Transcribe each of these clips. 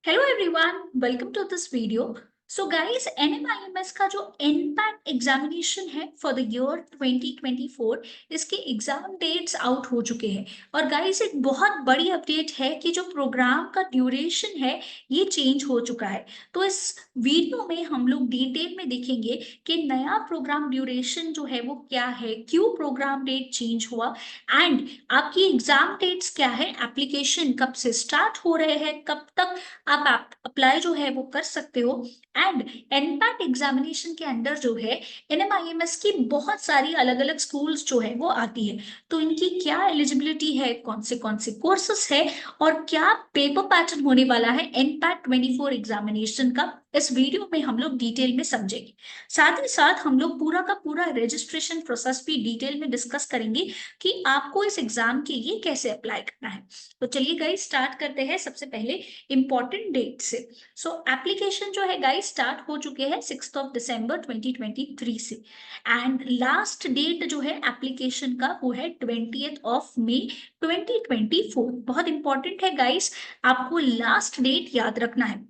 Hello everyone, welcome to this video. So guys, NMIMS का जो NPAT examination है for the year 2024, इसके exam dates out हो चुके हैं। और गाइस, एक बहुत बड़ी अपडेट है कि जो प्रोग्राम का ड्यूरेशन है ये चेंज हो चुका है। तो इस वीडियो में हम लोग डिटेल में देखेंगे कि नया प्रोग्राम ड्यूरेशन जो है वो क्या है, क्यों प्रोग्राम डेट चेंज हुआ, एंड आपकी एग्जाम डेट्स क्या है, एप्लीकेशन कब से स्टार्ट हो रहे हैं, कब तक आप अप्लाई जो है वो कर सकते हो। एंड एनपैट एग्जामिनेशन के अंदर जो है एनएमआईएमएस की बहुत सारी अलग अलग स्कूल्स जो है वो आती है। तो इनकी क्या एलिजिबिलिटी है, कौन से कोर्सेस है, और क्या पेपर पैटर्न होने वाला है एनपैट 24 एग्जामिनेशन का, इस वीडियो में हम लोग डिटेल में समझेंगे। साथ ही साथ हम लोग पूरा का पूरा रजिस्ट्रेशन प्रोसेस भी डिटेल में डिस्कस करेंगे कि आपको इस एग्जाम के लिए कैसे अप्लाई करना है। तो चलिए गाइस, स्टार्ट करते हैं सबसे पहले इंपॉर्टेंट डेट से। सो एप्लीकेशन जो है गाइस स्टार्ट हो चुके हैं 6 दिसंबर 2023 से। एंड लास्ट डेट जो है एप्लीकेशन का वो है 20 मई 2024। बहुत इंपॉर्टेंट है गाइस, आपको लास्ट डेट याद रखना है।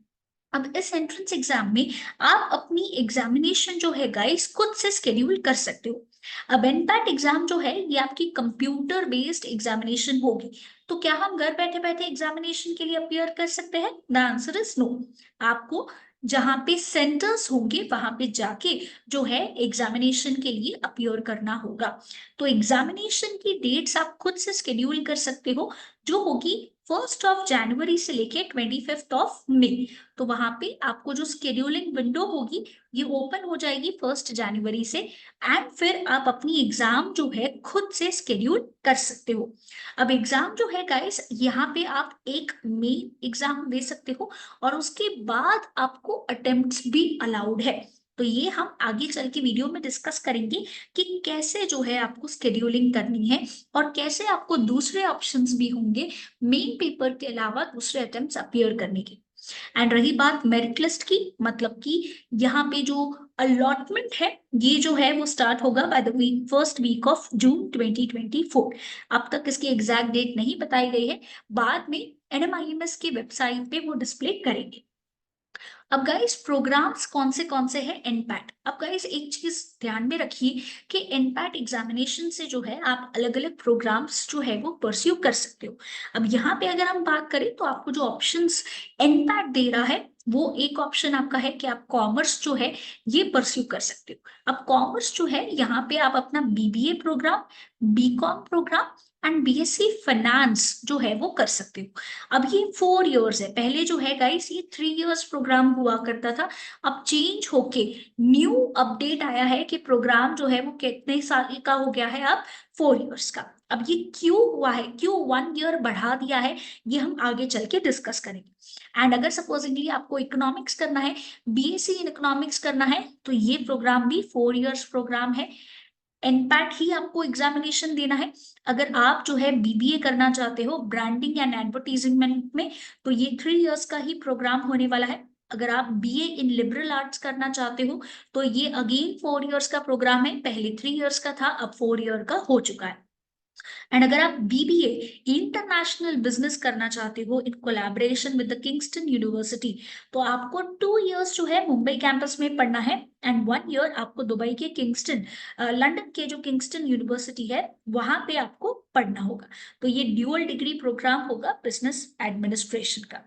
अब इस एंट्रेंस एग्जाम में आप अपनी एग्जामिनेशन जो है गाइस खुद से शेड्यूल कर सकते हो। अब एनपैट एग्जाम जो है ये आपकी कंप्यूटर बेस्ड एग्जामिनेशन होगी। तो क्या हम घर बैठे बैठे एग्जामिनेशन के लिए अपियर कर सकते हैं? The answer is no. आपको जहां पे सेंटर्स होंगे वहां पे जाके जो है एग्जामिनेशन के लिए अपियर करना होगा। तो एग्जामिनेशन की डेट्स आप खुद से शेड्यूल कर सकते हो, जो होगी 1 जनवरी से लेके 25 मई। तो वहां पे आपको जो स्केड्यूलिंग विंडो होगी ये ओपन हो जाएगी 1 जनवरी से। एंड फिर आप अपनी एग्जाम जो है खुद से स्केड्यूल कर सकते हो। अब एग्जाम जो है गाइस, यहाँ पे आप एक मेन एग्जाम दे सकते हो और उसके बाद आपको अटेम्प्ट्स भी अलाउड है। तो ये हम आगे चल के वीडियो में डिस्कस करेंगे कि कैसे जो है आपको स्केड्यूलिंग करनी है और कैसे आपको दूसरे ऑप्शंस भी होंगे मेन पेपर के अलावा दूसरे अटेम्प्ट्स अपीयर करने के। एंड रही बात मेरिट लिस्ट की, मतलब कि यहाँ पे जो अलॉटमेंट है ये जो है वो स्टार्ट होगा by the first week of June 2024। अब तक इसकी एग्जैक्ट डेट नहीं बताई गई है, बाद में एनएमआईएमएस की वेबसाइट पे वो डिस्प्ले करेंगे। अब गाइस, प्रोग्राम्स कौन से हैं एनपैट। अब गाइस, एक चीज ध्यान में रखिए कि एनपैट एग्जामिनेशन से जो है आप अलग अलग प्रोग्राम्स जो है वो परस्यू कर सकते हो। अब यहाँ पे अगर हम बात करें तो आपको जो ऑप्शंस एनपैट दे रहा है वो एक ऑप्शन आपका है कि आप कॉमर्स जो है ये परस्यू कर सकते हो। अब कॉमर्स जो है यहाँ पे आप अपना BBA program, BCom program and BSc finance जो है वो कर सकते हो। अब ये 4 इयर्स है, पहले जो है गाइस ये 3 इयर्स प्रोग्राम हुआ करता था। अब चेंज होके न्यू अपडेट आया है कि प्रोग्राम जो है वो कितने साल का हो गया है, अब 4 इयर्स का। अब ये क्यों हुआ है, क्यों 1 ईयर बढ़ा दिया है, ये हम आगे चल के डिस्कस करेंगे। एंड अगर सपोजिंगली आपको इकोनॉमिक्स करना है, बीएससी इन इकोनॉमिक्स करना है, तो ये प्रोग्राम भी 4 इयर्स प्रोग्राम है। एनपैट ही आपको एग्जामिनेशन देना है। अगर आप जो है बीबीए करना चाहते हो ब्रांडिंग एंड एडवर्टीजमेंट में, तो ये 3 इयर्स का ही प्रोग्राम होने वाला है। अगर आप बीए इन लिबरल आर्ट्स करना चाहते हो तो ये अगेन 4 इयर्स का प्रोग्राम है, पहले 3 इयर्स का था, अब 4 ईयर का हो चुका है। एंड अगर आप बीबीए इंटरनेशनल बिजनेस करना चाहते हो in collaboration with the Kingston university, तो आपको 2 इयर्स जो है मुंबई कैंपस में पढ़ना है एंड 1 ईयर आपको दुबई के किंगस्टन, लंदन के जो किंगस्टन यूनिवर्सिटी है वहां पे आपको पढ़ना होगा। तो ये ड्यूअल डिग्री प्रोग्राम होगा बिजनेस एडमिनिस्ट्रेशन का।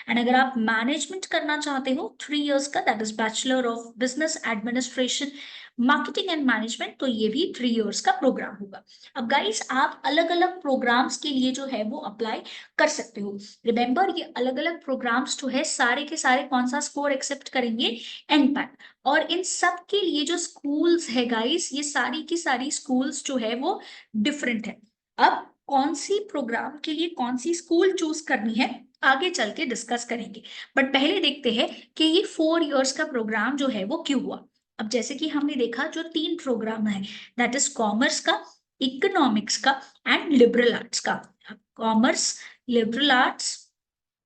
एंड अगर आप मैनेजमेंट करना चाहते हो 3 इयर्स का, that is bachelor of business administration marketing and management, तो ये भी 3 इयर्स का प्रोग्राम होगा। अब गाइस, आप अलग अलग प्रोग्राम्स के लिए जो है वो अप्लाई कर सकते हो। रिमेंबर, ये अलग अलग प्रोग्राम्स जो है सारे के सारे कौन सा स्कोर एक्सेप्ट करेंगे? एनपैट। और इन सब के लिए जो स्कूल्स है गाइस, ये सारी की सारी स्कूल्स जो है वो डिफरेंट है। अब कौन सी प्रोग्राम के लिए कौन सी स्कूल चूज करनी है आगे चल के डिस्कस करेंगे। बट पहले देखते हैं कि ये 4 इयर्स का प्रोग्राम जो है वो क्यों हुआ। अब जैसे कि हमने देखा जो 3 प्रोग्राम है, दैट इज कॉमर्स का, इकोनॉमिक्स का एंड लिबरल आर्ट्स का। Commerce, liberal arts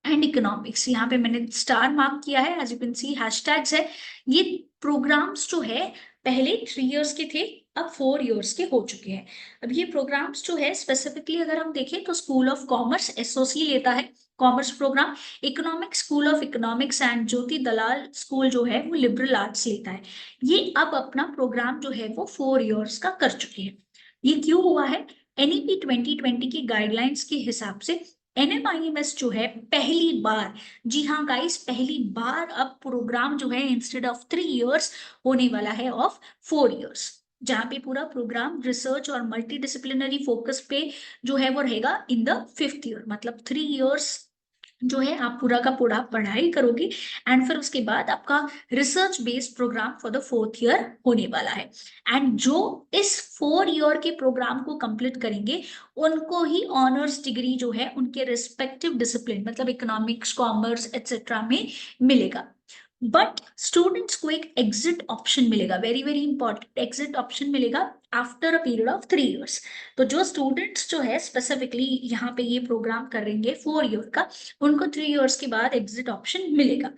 and economics, यहाँ पे मैंने स्टार मार्क किया है, as you can see hashtags है। ये प्रोग्राम्स जो है पहले 3 इयर्स के थे, अब 4 इयर्स के हो चुके हैं। अब ये प्रोग्राम्स जो है स्पेसिफिकली अगर हम देखें तो स्कूल ऑफ कॉमर्स एसओसी लेता है, commerce program, economics school of economics and Jyoti Dalal school जो है वो लिबरल आर्ट्स लेता है। ये अब अपना प्रोग्राम जो है वो 4 इयर्स का कर चुके हैं। ये क्यों हुआ है? एनईपी 2020 की गाइडलाइंस के हिसाब से एनएमआईएमएस जो है पहली बार, जी हाँ गाइस, पहली बार अब प्रोग्राम जो है इंस्टेड ऑफ 3 इयर्स होने वाला है ऑफ 4 इयर्स, जहां पे पूरा प्रोग्राम रिसर्च और मल्टी डिसिप्लिनरी फोकस पे जो है वो रहेगा इन द 5th ईयर। मतलब 3 इयर्स जो है आप पूरा का पूरा पढ़ाई करोगे एंड फिर उसके बाद आपका research based program for the 4th year होने वाला है। एंड जो इस 4 ईयर के प्रोग्राम को कंप्लीट करेंगे उनको ही ऑनर्स डिग्री जो है उनके रिस्पेक्टिव डिसिप्लिन मतलब इकोनॉमिक्स, कॉमर्स एटसेट्रा में मिलेगा। बट स्टूडेंट्स को एक एग्जिट ऑप्शन मिलेगा, very very important exit option मिलेगा after a period of 3 years. तो जो स्टूडेंट्स जो है स्पेसिफिकली यहाँ पे ये प्रोग्राम करेंगे 4 ईयर का, उनको 3 इयर्स के बाद एग्जिट ऑप्शन मिलेगा।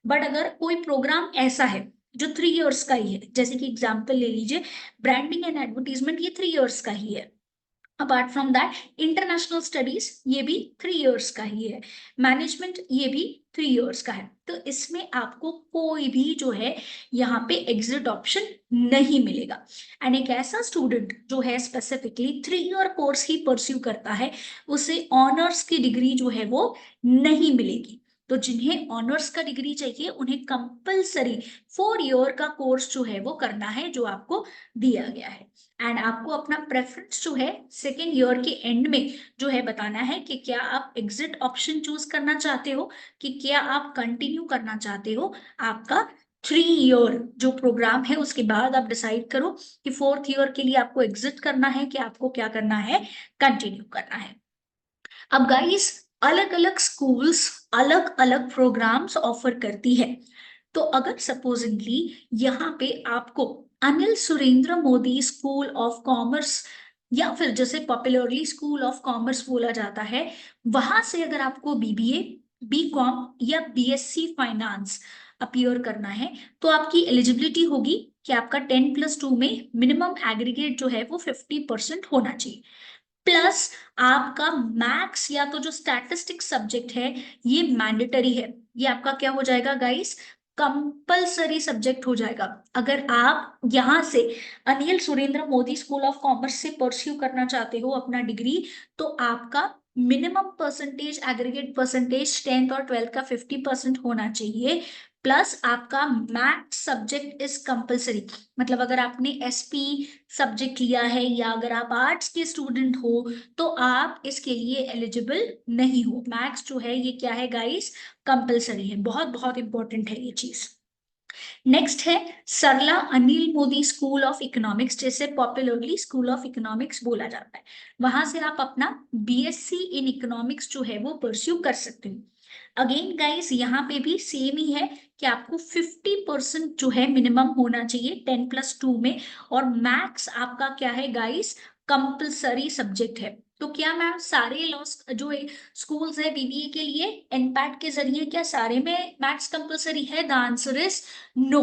बट अगर कोई प्रोग्राम ऐसा है जो 3 इयर्स का ही है, जैसे कि एग्जाम्पल ले लीजिए ब्रांडिंग एंड एडवर्टीजमेंट, ये 3 इयर्स का ही है। Apart from that international studies ये भी 3 इयर्स का ही है, मैनेजमेंट ये भी 3 इयर्स का है। तो इसमें आपको कोई भी जो है यहाँ पे एग्जिट ऑप्शन नहीं मिलेगा। एंड एक ऐसा स्टूडेंट जो है स्पेसिफिकली 3 ईयर कोर्स ही परस्यू करता है उसे ऑनर्स की डिग्री जो है वो नहीं मिलेगी। तो जिन्हें ऑनर्स का डिग्री चाहिए उन्हें कंपलसरी 4 ईयर का कोर्स जो है वो करना है जो आपको दिया गया है। एंड आपको अपना प्रेफरेंस जो है 2nd ईयर के एंड में जो है बताना है कि क्या आप एग्जिट ऑप्शन चूज करना चाहते हो कि क्या आप कंटिन्यू करना चाहते हो आपका 3 ईयर जो प्रोग्राम है। उसके बाद आप डिसाइड करो कि 4th ईयर के लिए आपको एग्जिट करना है कि आपको क्या करना है, कंटिन्यू करना है। अब गाइस अलग अलग स्कूल्स अलग अलग प्रोग्राम्स ऑफर करती है। तो अगर सपोजिंगली यहाँ पे आपको Anil Surendra Modi school of commerce या फिर जैसे पॉपुलरली स्कूल ऑफ कॉमर्स बोला जाता है, वहां से अगर आपको बीबीए, बीकॉम या बीएससी फाइनेंस अपीयर करना है तो आपकी एलिजिबिलिटी होगी कि आपका 10+2 में मिनिमम एग्रीगेट जो है वो 50% होना चाहिए, प्लस आपका मैथ्स या तो जो स्टैटिस्टिक्स सब्जेक्ट है ये मैंडेटरी है। ये आपका क्या हो जाएगा गाइस, कंपलसरी सब्जेक्ट हो जाएगा। अगर आप यहाँ से Anil Surendra Modi school of commerce से परस्यू करना चाहते हो अपना डिग्री, तो आपका minimum percentage aggregate percentage 10th और 12th का 50% होना चाहिए, प्लस आपका मैथ्स सब्जेक्ट इज कंपलसरी। मतलब अगर आपने एसपी सब्जेक्ट लिया है या अगर आप आर्ट्स के स्टूडेंट हो तो आप इसके लिए एलिजिबल नहीं हो। मैथ्स जो है ये क्या है गाइस, कंपलसरी है। बहुत बहुत इंपॉर्टेंट है ये चीज। नेक्स्ट है Sarla Anil Modi school of economics, जैसे पॉपुलरली स्कूल ऑफ इकोनॉमिक्स बोला जाता है। वहां से आप अपना बीएससी इन इकोनॉमिक्स जो है वो परस्यू कर सकते हो। अगेन गाइस यहाँ पे भी सेम ही है कि आपको 50% जो है मिनिमम होना चाहिए 10+2 में, और मैथ्स आपका क्या है गाइस, कंपलसरी सब्जेक्ट है। तो क्या मैम सारे लॉस जो स्कूल्स है बीबीए के लिए एनपैट के जरिए क्या सारे में मैथ्स कंपलसरी है? The answer is no.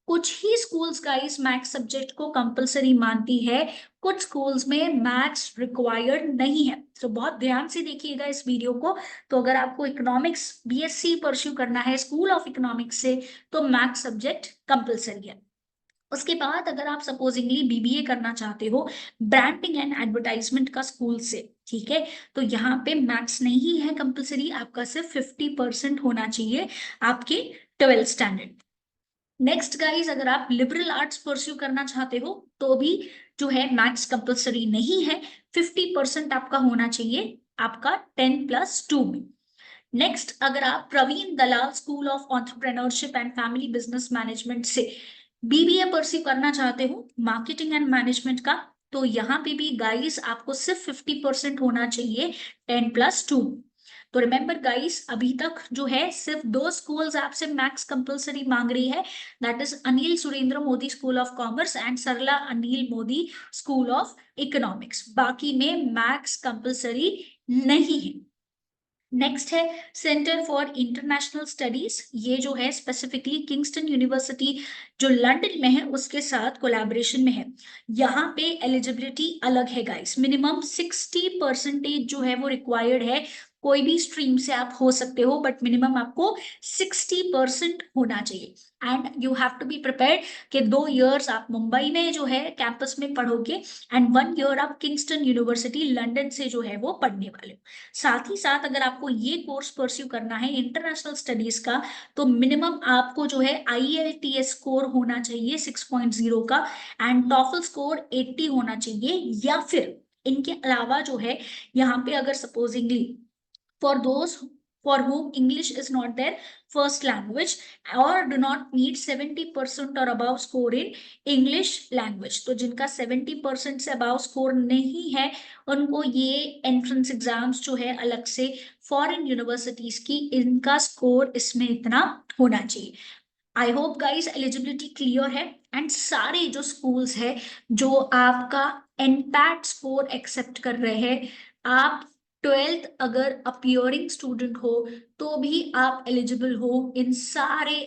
कुछ ही स्कूल्स गाइस मैथ्स सब्जेक्ट को कंपलसरी मानती है, कुछ स्कूल्स में मैथ्स रिक्वायर्ड नहीं है। तो बहुत ध्यान से देखिएगा इस वीडियो को। तो अगर आपको इकोनॉमिक्स बीएससी परस्यू करना है स्कूल ऑफ इकोनॉमिक्स से तो मैथ्स सब्जेक्ट कंपलसरी है। उसके बाद अगर आप सपोजिंगली बीबीए करना चाहते हो ब्रांडिंग एंड एडवर्टाइजमेंट का स्कूल से, ठीक है, तो यहाँ पे मैथ्स नहीं है कंपलसरी, आपका सिर्फ 50% होना चाहिए आपके 12th स्टैंडर्ड। नेक्स्ट गाइस अगर आप लिबरल आर्ट्स परस्यू करना चाहते हो तो भी जो है मैथ्स कंपलसरी नहीं है, 50% आपका होना चाहिए आपका 10+2 में। नेक्स्ट अगर आप Praveen Dalal school of entrepreneurship and family business management से बीबीए परस्यू करना चाहते हो मार्केटिंग एंड मैनेजमेंट का, तो यहाँ पे भी गाइस आपको सिर्फ 50% होना चाहिए 10+2। तो रिमेंबर गाइस अभी तक जो है सिर्फ 2 स्कूल्स आपसे मैथ्स कंपलसरी मांग रही है, that is Anil Surendra Modi school of commerce and Sarla Anil Modi school of economics. बाकी में मैथ्स कंपलसरी नहीं है। नेक्स्ट है सेंटर फॉर इंटरनेशनल स्टडीज, ये जो है स्पेसिफिकली किंगस्टन यूनिवर्सिटी जो लंदन में है उसके साथ कोलैबोरेशन में है। यहाँ पे एलिजिबिलिटी अलग है गाइस, मिनिमम 60% जो है वो रिक्वायर्ड है कोई भी स्ट्रीम से आप हो सकते हो, बट मिनिमम आपको 60% होना चाहिए। And you have to be prepared कि 2 इयर्स आप मुंबई में जो है कैंपस में पढ़ोगे एंड 1 ईयर आप किंगस्टन यूनिवर्सिटी लंदन से जो है वो पढ़ने वाले हो। साथ ही साथ अगर आपको ये कोर्स परस्यू करना है इंटरनेशनल स्टडीज का, तो मिनिमम आपको जो है IELTS स्कोर होना चाहिए 6.0 का एंड टॉफल स्कोर 80 होना चाहिए, या फिर इनके अलावा जो है यहाँ पे अगर supposedly for those for whom English is not their first language or do not meet 70% or above score in English language, तो जिनका 70% से above score नहीं है उनको ये एंट्रेंस एग्जाम्स जो है अलग से फॉरेन यूनिवर्सिटीज की इनका स्कोर इसमें इतना होना चाहिए। I hope guys eligibility clear है एंड सारे जो स्कूल्स है जो आपका एनपैट स्कोर एक्सेप्ट कर रहे हैं, आप 12th अगर अपियरिंग स्टूडेंट हो तो भी आप एलिजिबल हो इन सारे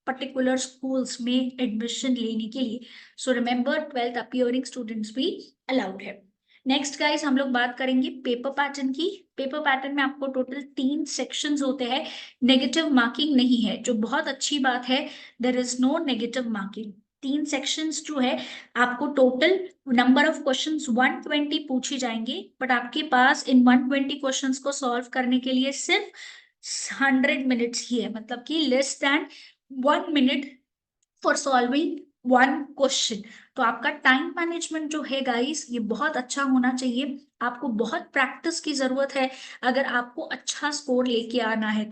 पर्टिकुलर स्कूल्स में एडमिशन लेने के लिए। So remember 12th appearing students भी अलाउड है। नेक्स्ट गाइस हम लोग बात करेंगे पेपर पैटर्न की। पेपर पैटर्न में आपको टोटल 3 सेक्शंस होते हैं, नेगेटिव मार्किंग नहीं है, जो बहुत अच्छी बात है। There is no negative marking. 3 sections जो है आपको टोटल नंबर ऑफ क्वेश्चंस 120 पूछे जाएंगे, बट आपके पास इन 120 क्वेश्चंस को सॉल्व करने के लिए सिर्फ 100 मिनट्स ही है, मतलब कि less than 1 minute for solving 1 question. तो आपका टाइम मैनेजमेंट जो है गाइस ये बहुत अच्छा होना चाहिए। आपको बहुत प्रैक्टिस की जरूरत है अगर आपको अच्छा स्कोर लेके आना है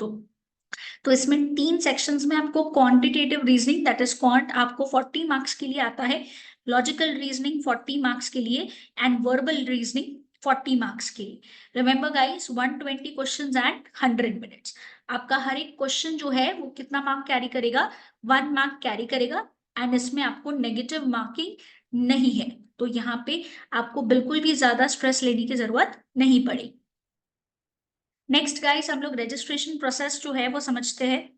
तो इसमें 3 सेक्शंस में आपको quantitative reasoning that is quant आपको 40 मार्क्स के लिए आता है, लॉजिकल रीजनिंग 40 मार्क्स के लिए एंड वर्बल रीजनिंग 40 मार्क्स के लिए। Remember guys 120 questions and 100 minutes. आपका हर एक क्वेश्चन जो है वो कितना मार्क कैरी करेगा, 1 मार्क कैरी करेगा एंड इसमें आपको नेगेटिव मार्किंग नहीं है, तो यहाँ पे आपको बिल्कुल भी ज्यादा स्ट्रेस लेने की जरूरत नहीं पड़ेगी। नेक्स्ट गाइस हम लोग रजिस्ट्रेशन प्रोसेस जो है वो समझते हैं।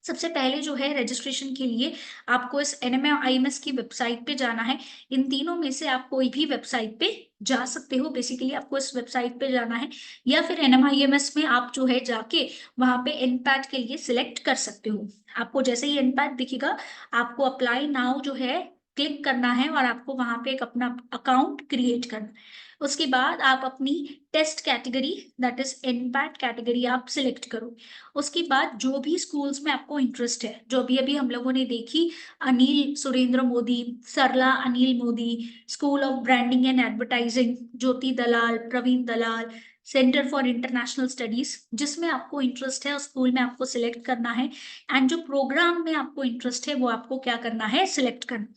सबसे पहले जो है रजिस्ट्रेशन के लिए आपको इस NMIMS की वेबसाइट पे जाना है। इन तीनों में से आप कोई भी वेबसाइट पे जा सकते हो, बेसिकली आपको इस वेबसाइट पे जाना है, या फिर NMIMS में आप जो है जाके वहां पे एनपैट के लिए सिलेक्ट कर सकते हो। आपको जैसे ही एनपैट दिखेगा आपको अप्लाई नाउ जो है क्लिक करना है और आपको वहां पे एक अपना अकाउंट क्रिएट करना है। उसके बाद आप अपनी test category that is NPAT category आप सिलेक्ट करो। उसके बाद जो भी स्कूल्स में आपको इंटरेस्ट है, जो अभी अभी हम लोगों ने देखी, Anil Surendra Modi, Sarla Anil Modi, school of branding and advertising, Jyoti Dalal, Praveen Dalal, centre for international studies, जिसमें आपको इंटरेस्ट है उस स्कूल में आपको सिलेक्ट करना है एंड जो प्रोग्राम में आपको इंटरेस्ट है वो आपको क्या करना है, सिलेक्ट करना।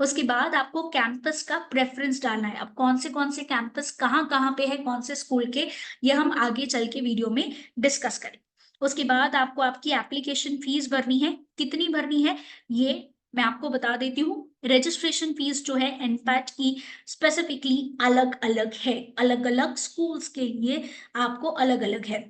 उसके बाद आपको कैंपस का प्रेफरेंस डालना है। अब कौन से कैंपस कहाँ पे है, कौन से स्कूल के, ये हम आगे चल के वीडियो में डिस्कस करें। उसके बाद आपको आपकी एप्लीकेशन फीस भरनी है। कितनी भरनी है ये मैं आपको बता देती हूँ। रजिस्ट्रेशन फीस जो है एनपैट की स्पेसिफिकली अलग अलग है, अलग अलग स्कूल्स के लिए आपको अलग अलग है।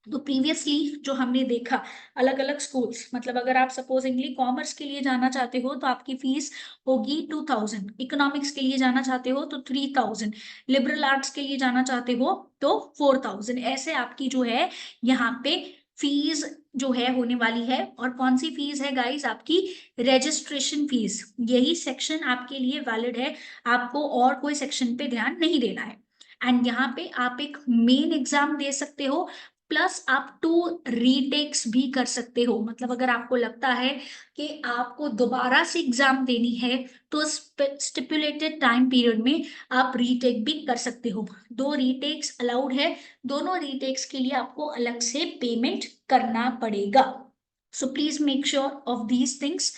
तो प्रीवियसली जो हमने देखा अलग अलग स्कूल्स, मतलब अगर आप सपोजिंगली कॉमर्स के लिए जाना चाहते हो तो आपकी फीस होगी 2000, इकोनॉमिक्स के लिए जाना चाहते हो तो 3000, लिबरल आर्ट्स के लिए जाना चाहते हो तो 4000, ऐसे आपकी जो है यहाँ पे फीस जो है होने वाली है। और कौन सी फीस है गाइस, आपकी रजिस्ट्रेशन फीस। यही सेक्शन आपके लिए वैलिड है, आपको और कोई सेक्शन पे ध्यान नहीं देना है। एंड यहाँ पे आप एक मेन एग्जाम दे सकते हो, प्लस आप 2 रीटेक्स भी कर सकते हो। मतलब अगर आपको लगता है कि आपको दोबारा से एग्जाम देनी है तो स्टिपुलेटेड टाइम पीरियड में आप रीटेक भी कर सकते हो। 2 रीटेक्स अलाउड है, दोनों रीटेक्स के लिए आपको अलग से पेमेंट करना पड़ेगा। So please make sure of these things.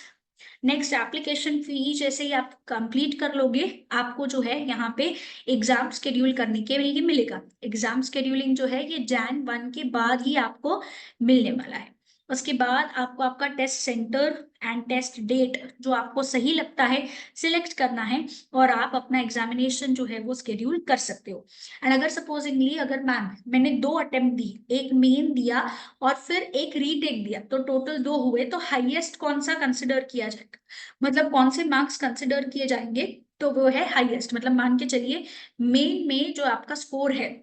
Next application fee जैसे ही आप कंप्लीट कर लोगे आपको जो है यहाँ पे एग्जाम शेड्यूल करने के लिए मिलेगा। एग्जाम शेड्यूलिंग जो है ये Jan 1 के बाद ही आपको मिलने वाला है। उसके बाद आपको आपका test centre and test date जो आपको सही लगता है सिलेक्ट करना है और आप अपना एग्जामिनेशन जो है वो शेड्यूल कर सकते हो। एंड अगर सपोजिंगली अगर मैंने 2 अटेम्प्ट दी, एक मेन दिया और फिर एक रीटेक दिया, तो टोटल 2 हुए, तो हाईएस्ट कौन सा कंसिडर किया जाएगा, मतलब कौन से मार्क्स कंसिडर किए जाएंगे, तो वो है हाईएस्ट। मतलब मान के चलिए मेन में जो आपका स्कोर है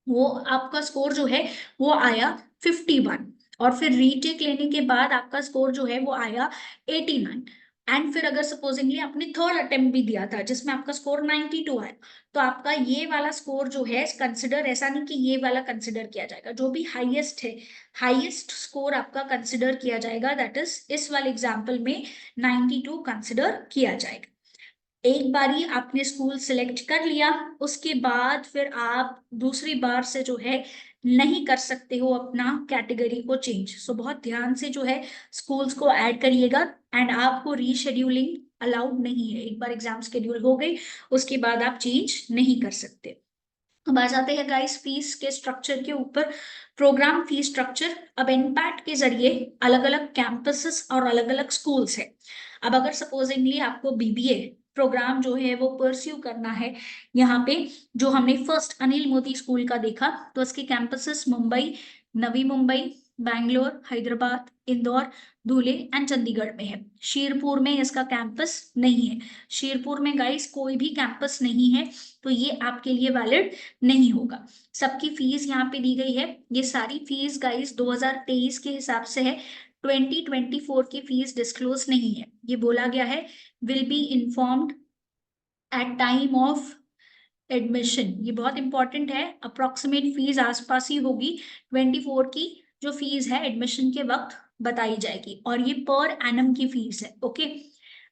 वो आपका स्कोर जो है वो आया 51, और फिर रीटेक लेने के बाद आपका स्कोर जो है वो आया 89। एंड फिर अगर सपोजिंगली आपने थर्ड अटेम्प्ट भी दिया था जिसमें आपका स्कोर 92 आया, तो आपका ये वाला स्कोर जो है कंसिडर, ऐसा नहीं कि ये वाला कंसिडर किया जाएगा, जो भी हाईएस्ट है, हाईएस्ट स्कोर आपका कंसिडर किया जाएगा, दैट इज इस वाले एग्जाम्पल में 92 कंसिडर किया जाएगा। एक बारी आपने स्कूल सिलेक्ट कर लिया, उसके बाद फिर आप दूसरी बार से जो है नहीं कर सकते हो अपना कैटेगरी को चेंज। सो बहुत ध्यान से जो है स्कूल्स को ऐड करिएगा, एंड आपको रीशेड्यूलिंग अलाउड नहीं है। एक बार एग्जाम शेड्यूल हो गई उसके बाद आप चेंज नहीं कर सकते। अब आ जाते हैं गाइस फीस के स्ट्रक्चर के ऊपर। प्रोग्राम फीस स्ट्रक्चर, अब एनपैट के जरिए अलग अलग कैंपसेस और अलग अलग स्कूल्स है। अब अगर सपोजिंगली आपको बीबीए प्रोग्राम जो है वो परस्यू करना है, यहाँ पे जो हमने फर्स्ट अनिल मोदी स्कूल का देखा, तो इसके campuses Mumbai, Navi Mumbai, Bangalore, Hyderabad, Indore, Dhule and Chandigarh में है। शीरपुर में इसका कैंपस नहीं है। शीरपुर में गाइस कोई भी कैंपस नहीं है, तो ये आपके लिए वैलिड नहीं होगा। सबकी फीस यहाँ पे दी गई है। ये सारी फीस गाइस 2023 के हिसाब से है, 2024 की फीस डिस्क्लोज नहीं है। ये बोला गया है will be informed at time of admission. ये बहुत इंपॉर्टेंट है। अप्रोक्सीमेट फीस आसपास ही होगी, 24 की जो फीस है एडमिशन के वक्त बताई जाएगी, और ये पर एनम की फीस है। ओके,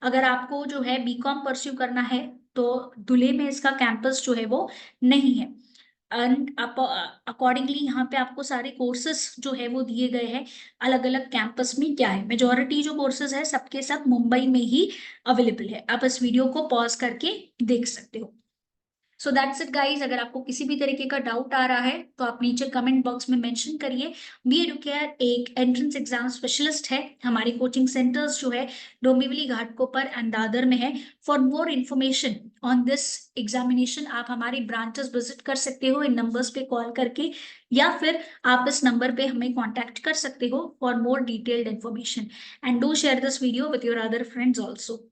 अगर आपको जो है बीकॉम परस्यू करना है तो धुले में इसका कैंपस जो है वो नहीं है। एंड अकॉर्डिंगली यहाँ पे आपको सारे कोर्सेस जो है वो दिए गए हैं अलग अलग कैंपस में क्या है। मेजोरिटी जो कोर्सेज है सबके सब मुंबई में ही अवेलेबल है। आप इस वीडियो को पॉज करके देख सकते हो। So that's it guys. अगर आपको किसी भी तरीके का डाउट आ रहा है तो आप नीचे कमेंट बॉक्स में मेंशन करिए। बी एडुकेयर एक एंट्रेंस एग्जाम स्पेशलिस्ट है। हमारे कोचिंग सेंटर्स जो है डोंबिवली, घाटकोपर एंड दादर में है। For more information on this examination आप हमारे ब्रांचेस विजिट कर सकते हो इन नंबर्स पे कॉल करके, या फिर आप इस नंबर पे हमें कॉन्टैक्ट कर सकते हो for more detailed information. And do share this video with your other friends also.